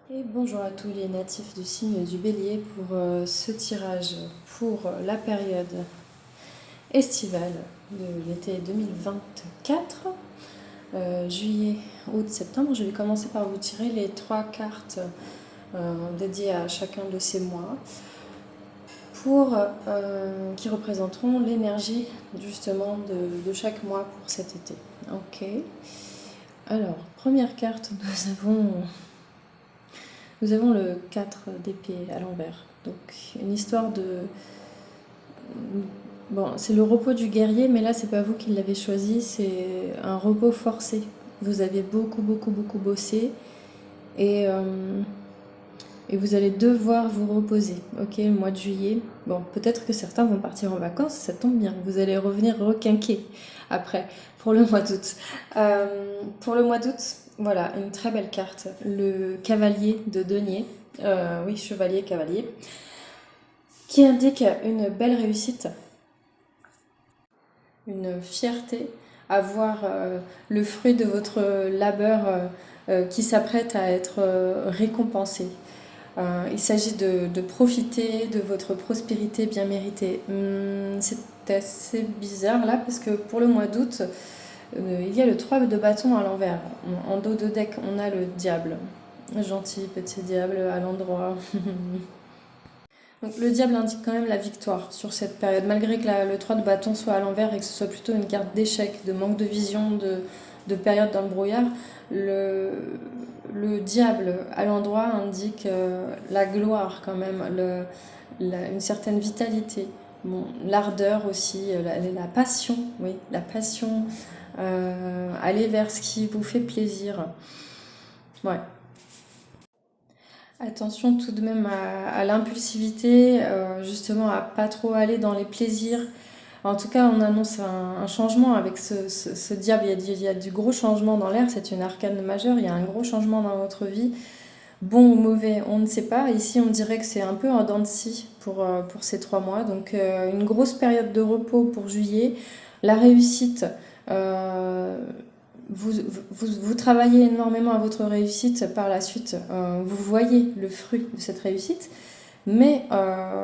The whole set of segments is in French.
Et bonjour à tous les natifs du signe du Bélier pour ce tirage pour la période estivale de l'été 2024, juillet, août, septembre. Je vais commencer par vous tirer les trois cartes dédiées à chacun de ces mois qui représenteront l'énergie justement de chaque mois pour cet été. Ok. Alors, première carte, nous avons le 4 d'épée à l'envers. Donc, une histoire de. Bon, c'est le repos du guerrier, mais là, c'est pas vous qui l'avez choisi, c'est un repos forcé. Vous avez beaucoup, beaucoup, beaucoup bossé et, euh, et vous allez devoir vous reposer. Ok, le mois de juillet. Bon, peut-être que certains vont partir en vacances, ça tombe bien. Vous allez revenir requinquer après pour le mois d'août. Pour le mois d'août, voilà, une très belle carte. Le cavalier de denier. Oui, chevalier, cavalier. Qui indique une belle réussite, une fierté à voir le fruit de votre labeur qui s'apprête à être récompensé. Il s'agit de profiter de votre prospérité bien méritée. C'est assez bizarre là parce que pour le mois d'août, il y a le 3 de bâton à l'envers. En dos de deck, on a le diable. Gentil petit diable à l'endroit. Donc le diable indique quand même la victoire sur cette période, malgré que le 3 de bâton soit à l'envers et que ce soit plutôt une carte d'échec, de manque de vision, de période dans le brouillard. Le, le diable à l'endroit indique la gloire quand même, une certaine vitalité, bon, l'ardeur aussi, la passion, oui, la passion, aller vers ce qui vous fait plaisir. Ouais. Attention tout de même à l'impulsivité, justement à pas trop aller dans les plaisirs. En tout cas, on annonce un changement avec ce diable. Il y a du gros changement dans l'air, c'est une arcane majeure, il y a un gros changement dans votre vie. Bon ou mauvais, on ne sait pas. Ici, on dirait que c'est un peu en dents de scie pour ces 3 mois. Donc, une grosse période de repos pour juillet. La réussite, euh, vous travaillez énormément à votre réussite par la suite. Vous voyez le fruit de cette réussite. Mais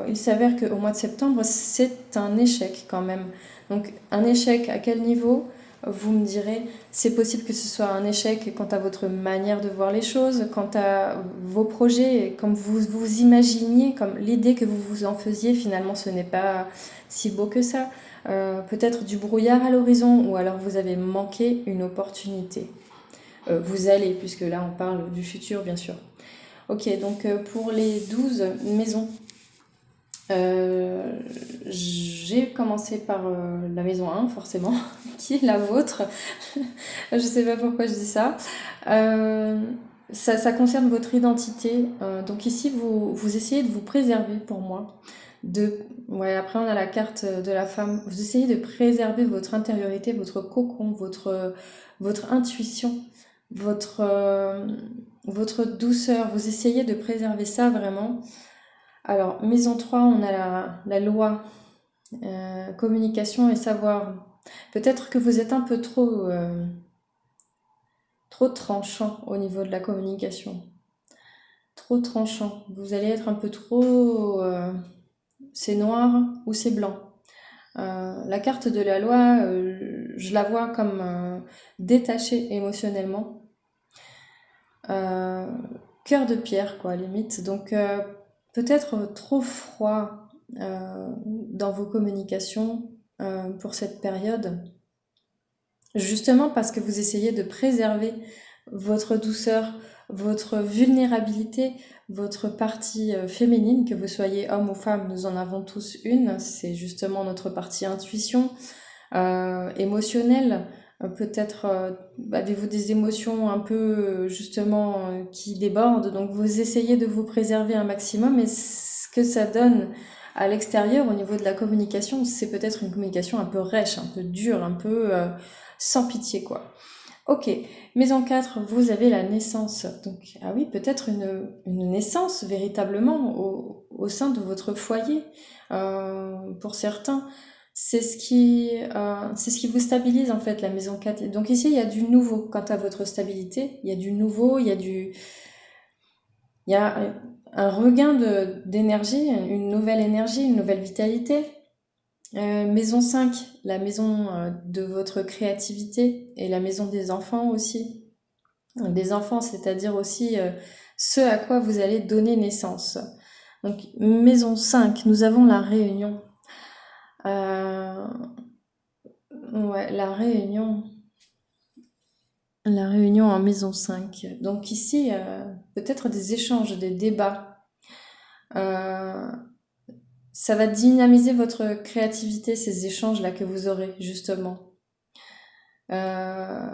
il s'avère qu'au mois de septembre, c'est un échec quand même. Donc un échec à quel niveau? Vous me direz, c'est possible que ce soit un échec quant à votre manière de voir les choses, quant à vos projets, comme vous vous imaginiez, comme l'idée que vous vous en faisiez, finalement ce n'est pas si beau que ça. Peut-être du brouillard à l'horizon, ou alors vous avez manqué une opportunité. Vous allez, puisque là on parle du futur bien sûr. Ok, donc pour les 12 maisons, euh, j'ai commencé par la maison 1, forcément, qui est la vôtre. Je sais pas pourquoi je dis ça. Euh, ça concerne votre identité. Donc ici, vous essayez de vous préserver pour moi. Ouais, après, on a la carte de la femme. Vous essayez de préserver votre intériorité, votre cocon, votre intuition, votre, euh, votre douceur. Vous essayez de préserver ça vraiment. Alors, maison 3, on a la loi, communication et savoir. Peut-être que vous êtes un peu trop tranchant au niveau de la communication. Trop tranchant. Vous allez être un peu trop c'est noir ou c'est blanc. La carte de la loi, je la vois comme détachée émotionnellement. Euh, Cœur de pierre, quoi, limite. Donc, peut-être trop froid dans vos communications pour cette période. Justement parce que vous essayez de préserver votre douceur, votre vulnérabilité, votre partie féminine, que vous soyez homme ou femme, nous en avons tous une. C'est justement notre partie intuition, émotionnelle. Peut-être avez-vous des émotions un peu justement qui débordent, donc vous essayez de vous préserver un maximum et ce que ça donne à l'extérieur au niveau de la communication, c'est peut-être une communication un peu rêche, un peu dure, un peu sans pitié quoi. Ok, maison 4, vous avez la naissance. Donc, ah oui, peut-être une naissance véritablement au sein de votre foyer. Pour certains, c'est ce qui vous stabilise en fait, la maison 4. Donc ici, il y a du nouveau quant à votre stabilité. Il y a du nouveau, il y a du. Il y a un regain d'énergie, une nouvelle vitalité. Maison 5, la maison de votre créativité et la maison des enfants aussi. Des enfants, c'est-à-dire aussi ce à quoi vous allez donner naissance. Donc, maison 5, nous avons la réunion. Euh, ouais, la réunion en maison 5. Donc ici, peut-être des échanges, des débats. Euh, Ça va dynamiser votre créativité, ces échanges-là que vous aurez, justement. Euh,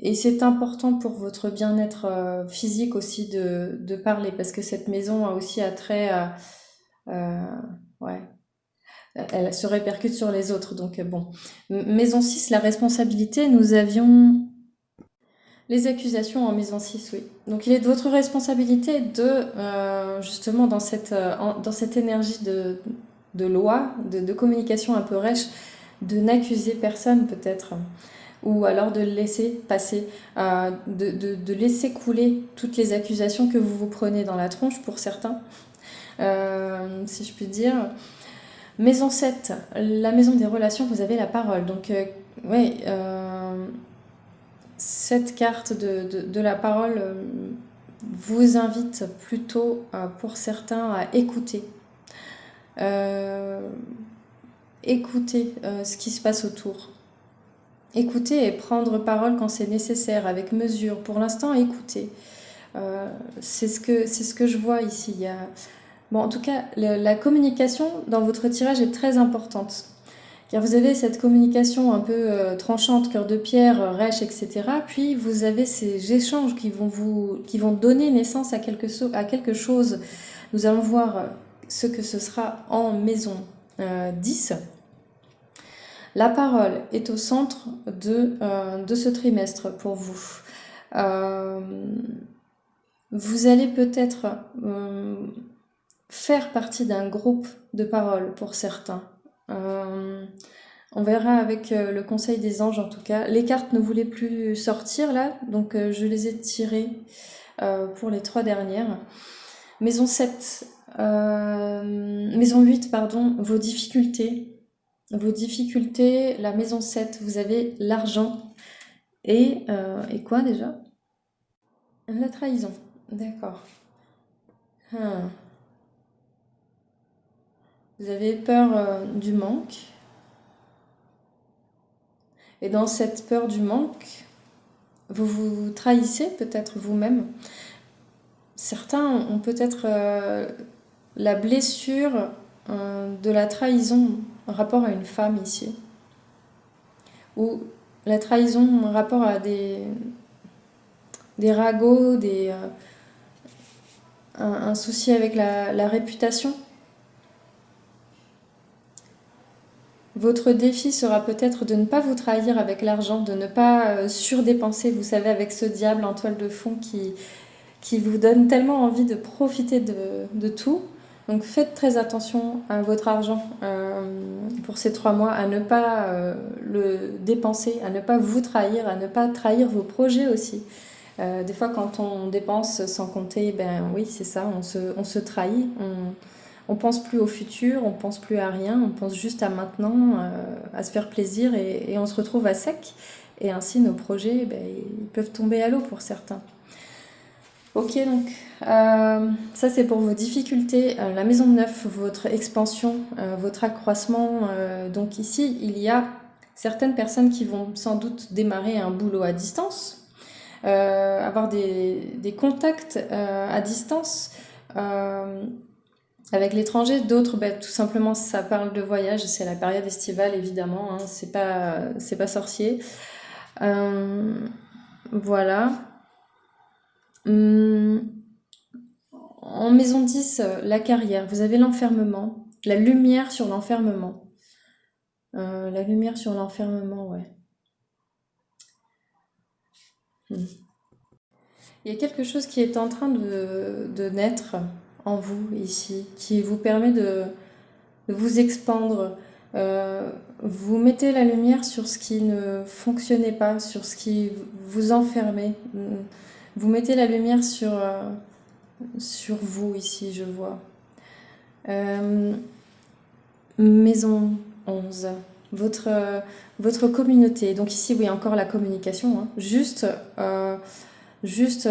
et c'est important pour votre bien-être physique aussi de parler, parce que cette maison a aussi attrait à... euh, ouais, elle se répercute sur les autres. Donc bon. Maison 6, la responsabilité, nous avions les accusations en maison 6, oui. Donc il est de votre responsabilité de, justement, dans cette énergie de loi, de communication un peu rêche, de n'accuser personne peut-être, ou alors de laisser passer, de laisser couler toutes les accusations que vous vous prenez dans la tronche pour certains, si je puis dire. Maison 7, la maison des relations, vous avez la parole. Donc, oui, cette carte de la parole vous invite plutôt, pour certains, à écouter. Euh, écouter ce qui se passe autour. Écouter et prendre parole quand c'est nécessaire, avec mesure. Pour l'instant, écoutez. C'est ce que je vois ici. Bon, en tout cas, la communication dans votre tirage est très importante. Car vous avez cette communication un peu tranchante, cœur de pierre, rêche, etc. Puis vous avez ces échanges qui vont donner naissance à à quelque chose. Nous allons voir ce que ce sera en maison 10. La parole est au centre de ce trimestre pour vous. Euh, Vous allez peut-être faire partie d'un groupe de parole pour certains. On verra avec le conseil des anges en tout cas. Les cartes ne voulaient plus sortir là, donc je les ai tirées pour les 3 dernières. Maison 7, maison 8, pardon, vos difficultés. Vos difficultés, la maison 7, vous avez l'argent et quoi déjà? La trahison, d'accord. Ah. Vous avez peur du manque. Et dans cette peur du manque, vous vous trahissez peut-être vous-même. Certains ont peut-être la blessure de la trahison en rapport à une femme ici. Ou la trahison en rapport à des ragots, un souci avec la réputation. Votre défi sera peut-être de ne pas vous trahir avec l'argent, de ne pas surdépenser, vous savez, avec ce diable en toile de fond qui vous donne tellement envie de profiter de tout. Donc faites très attention à votre argent pour ces 3 mois, à ne pas le dépenser, à ne pas vous trahir, à ne pas trahir vos projets aussi. Des fois, quand on dépense sans compter, ben oui, c'est ça, on se trahit. On pense plus au futur, on pense plus à rien, on pense juste à maintenant, à se faire plaisir et on se retrouve à sec. Et ainsi, nos projets, ben, ils peuvent tomber à l'eau pour certains. Ok, donc ça c'est pour vos difficultés. La maison 9, votre expansion, votre accroissement. Donc ici, il y a certaines personnes qui vont sans doute démarrer un boulot à distance, avoir des contacts à distance avec l'étranger. D'autres, bah, tout simplement, ça parle de voyage. C'est la période estivale, évidemment. Hein, c'est pas sorcier. Euh, voilà. Hum, En maison 10, la carrière, vous avez l'enfermement, la lumière sur l'enfermement. La lumière sur l'enfermement, ouais. Hmm. Il y a quelque chose qui est en train de naître en vous ici, qui vous permet de vous expandre. Vous mettez la lumière sur ce qui ne fonctionnait pas, sur ce qui vous enfermait. Vous mettez la lumière sur sur vous ici, je vois. Euh, Maison 11, votre, votre communauté. Donc ici, oui, encore la communication, hein. Juste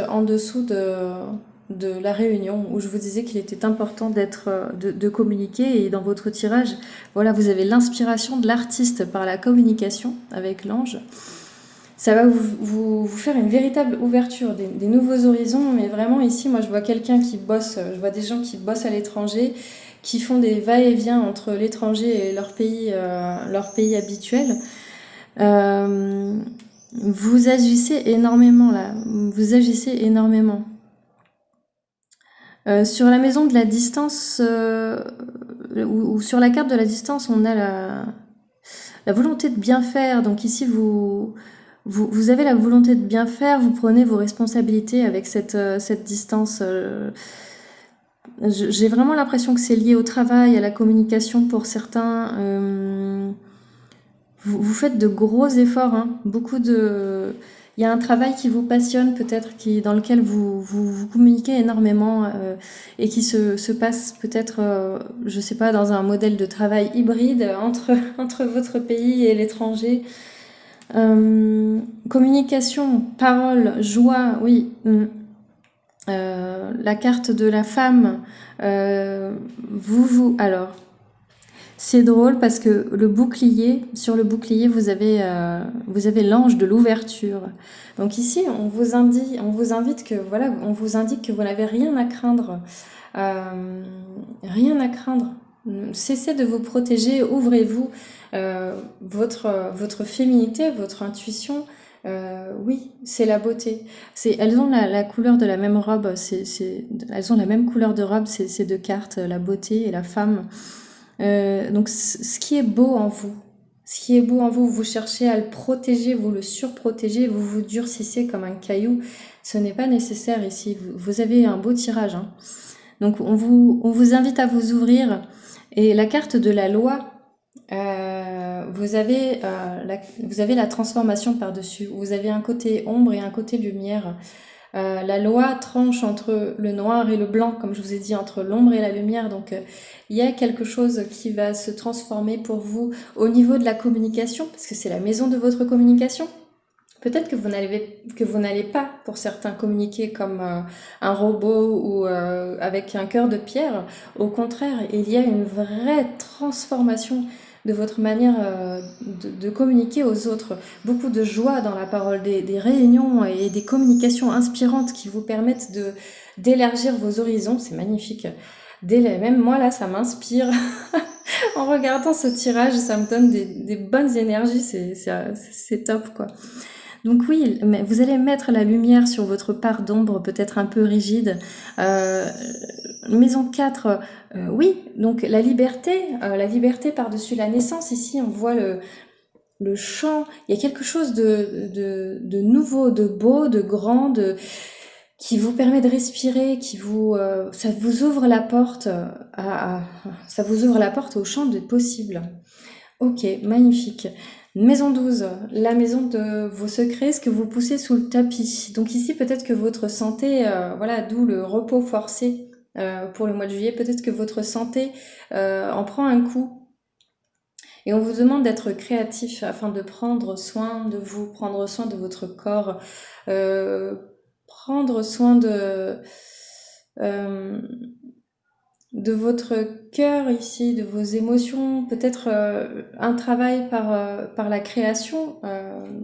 en dessous de la réunion où je vous disais qu'il était important de communiquer. Et dans votre tirage, voilà, vous avez l'inspiration de l'artiste par la communication avec l'ange. Ça va vous faire une véritable ouverture, des nouveaux horizons. Mais vraiment ici, moi, je vois quelqu'un qui bosse, je vois des gens qui bossent à l'étranger, qui font des va-et-vient entre l'étranger et leur pays habituel. Euh, Vous agissez énormément là, vous agissez énormément. Sur la maison de la distance, ou sur la carte de la distance, on a la volonté de bien faire. Donc ici, vous avez la volonté de bien faire, vous prenez vos responsabilités avec cette distance. J'ai vraiment l'impression que c'est lié au travail, à la communication pour certains. Vous faites de gros efforts, hein, Il y a un travail qui vous passionne peut-être, dans lequel vous communiquez énormément, et qui se passe peut-être, je sais pas, dans un modèle de travail hybride entre votre pays et l'étranger. Communication, parole, joie, oui. La carte de la femme, alors, c'est drôle parce que sur le bouclier, vous avez l'ange de l'ouverture. Donc ici, on vous invite que, voilà, on vous indique que vous n'avez rien à craindre. Euh, Rien à craindre. Cessez de vous protéger, ouvrez-vous. Votre féminité, votre intuition, oui, c'est la beauté. Elles ont la couleur de la même robe, elles ont la même couleur de robe, ces deux cartes, la beauté et la femme. Donc ce qui est beau en vous, ce qui est beau en vous, vous cherchez à le protéger, vous le surprotégez, vous vous durcissez comme un caillou. Ce n'est pas nécessaire ici. Vous avez un beau tirage, hein. Donc on vous invite à vous ouvrir. Et la carte de la loi, vous avez la transformation par-dessus. Vous avez un côté ombre et un côté lumière. La loi tranche entre le noir et le blanc, comme je vous ai dit, entre l'ombre et la lumière. Donc, il y a quelque chose qui va se transformer pour vous au niveau de la communication, parce que c'est la maison de votre communication. Peut-être que vous n'allez pas, pour certains, communiquer comme un robot ou avec un cœur de pierre. Au contraire, il y a une vraie transformation de votre manière de communiquer aux autres. Beaucoup de joie dans la parole, des réunions et des communications inspirantes qui vous permettent d'élargir vos horizons. C'est magnifique. Même moi, là, ça m'inspire. En regardant ce tirage, ça me donne des bonnes énergies. C'est top, quoi. Donc oui, mais vous allez mettre la lumière sur votre part d'ombre, peut-être un peu rigide. Euh, Maison 4, oui, donc la liberté par-dessus la naissance. Ici, on voit le champ. Il y a quelque chose de nouveau, de beau, de grand, qui vous permet de respirer, ça vous ouvre la porte ça vous ouvre la porte au champ des possibles. Ok, magnifique. Maison 12, la maison de vos secrets, ce que vous poussez sous le tapis. Donc ici, peut-être que votre santé, voilà, d'où le repos forcé pour le mois de juillet, peut-être que votre santé en prend un coup. Et on vous demande d'être créatif afin de prendre soin de vous, prendre soin de votre corps, euh, prendre soin euh, de votre cœur ici, de vos émotions, peut-être un travail par la création,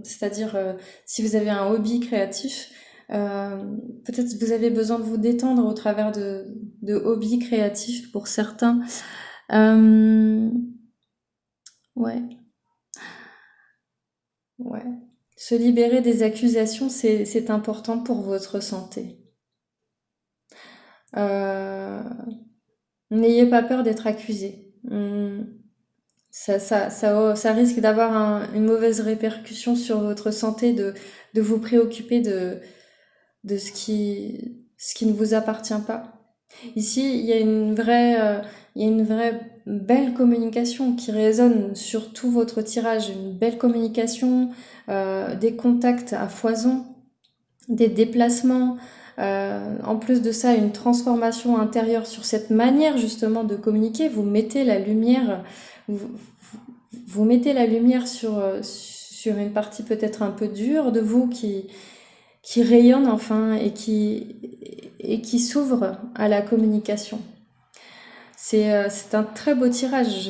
c'est-à-dire si vous avez un hobby créatif, euh, peut-être vous avez besoin de vous détendre au travers de hobbies créatifs pour certains. Euh, ouais, ouais. Se libérer des accusations, c'est important pour votre santé. Euh, N'ayez pas peur d'être accusé. Ça risque d'avoir une mauvaise répercussion sur votre santé, de vous préoccuper de ce qui ne vous appartient pas. Ici, il y a une vraie belle communication qui résonne sur tout votre tirage, une belle communication, des contacts à foison, des déplacements, En plus de ça, une transformation intérieure sur cette manière justement de communiquer. Vous, vous mettez la lumière sur une partie peut-être un peu dure de vous qui rayonne enfin et qui s'ouvre à la communication. C'est un très beau tirage.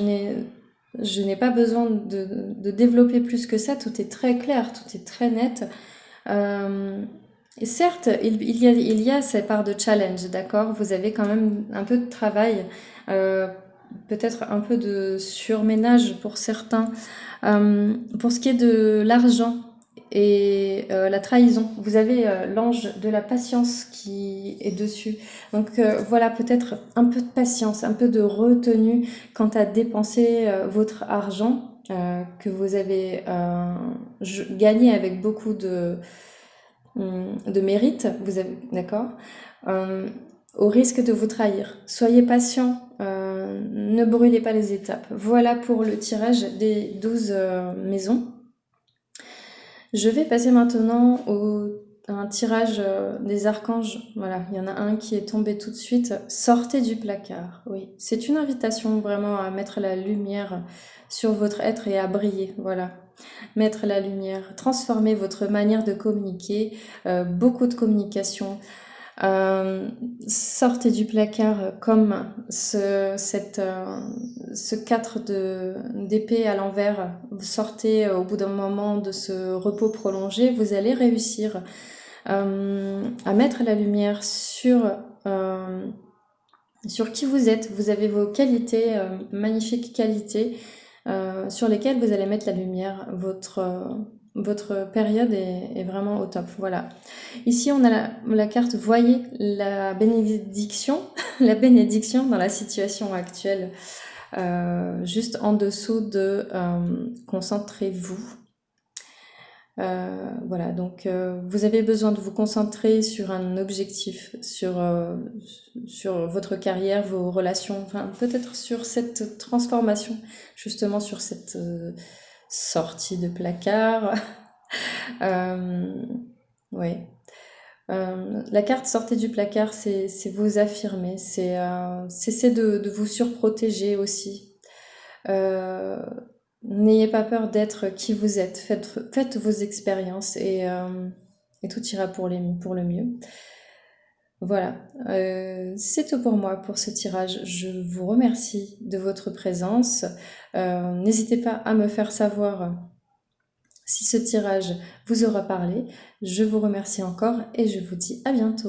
Je n'ai pas besoin de développer plus que ça. Tout est très clair, tout est très net. Et certes, il y a ces parts de challenge, d'accord? Vous avez quand même un peu de travail, euh, peut-être un peu de surménage pour certains. Pour ce qui est de l'argent et la trahison, vous avez l'ange de la patience qui est dessus. Donc voilà, peut-être un peu de patience, un peu de retenue quant à dépenser votre argent que vous avez gagné avec beaucoup de mérite, vous avez, d'accord, euh, au risque de vous trahir. Soyez patient, ne brûlez pas les étapes. Voilà pour le tirage des 12 maisons. Je vais passer maintenant à un tirage des archanges. Voilà, il y en a un qui est tombé tout de suite. Sortez du placard. Oui, c'est une invitation vraiment à mettre la lumière sur votre être et à briller. Voilà, mettre la lumière, transformer votre manière de communiquer, beaucoup de communication. Sortez du placard comme ce 4 d'épée à l'envers. Vous sortez au bout d'un moment de ce repos prolongé, vous allez réussir à mettre la lumière sur qui vous êtes. Vous avez vos qualités, magnifiques qualités, sur lesquelles vous allez mettre la lumière. Votre période est vraiment au top. Voilà. Ici, on a la carte, voyez la bénédiction, la bénédiction dans la situation actuelle, juste en dessous de concentrez-vous. Voilà, donc vous avez besoin de vous concentrer sur un objectif, sur votre carrière, vos relations, enfin, peut-être sur cette transformation, justement sur cette sortie de placard. Ouais. La carte sortez du placard, c'est vous affirmer, cesser de vous surprotéger aussi. Euh, N'ayez pas peur d'être qui vous êtes, faites vos expériences et tout ira pour le mieux. Voilà, c'est tout pour moi pour ce tirage. Je vous remercie de votre présence. N'hésitez pas à me faire savoir si ce tirage vous aura parlé. Je vous remercie encore et je vous dis à bientôt.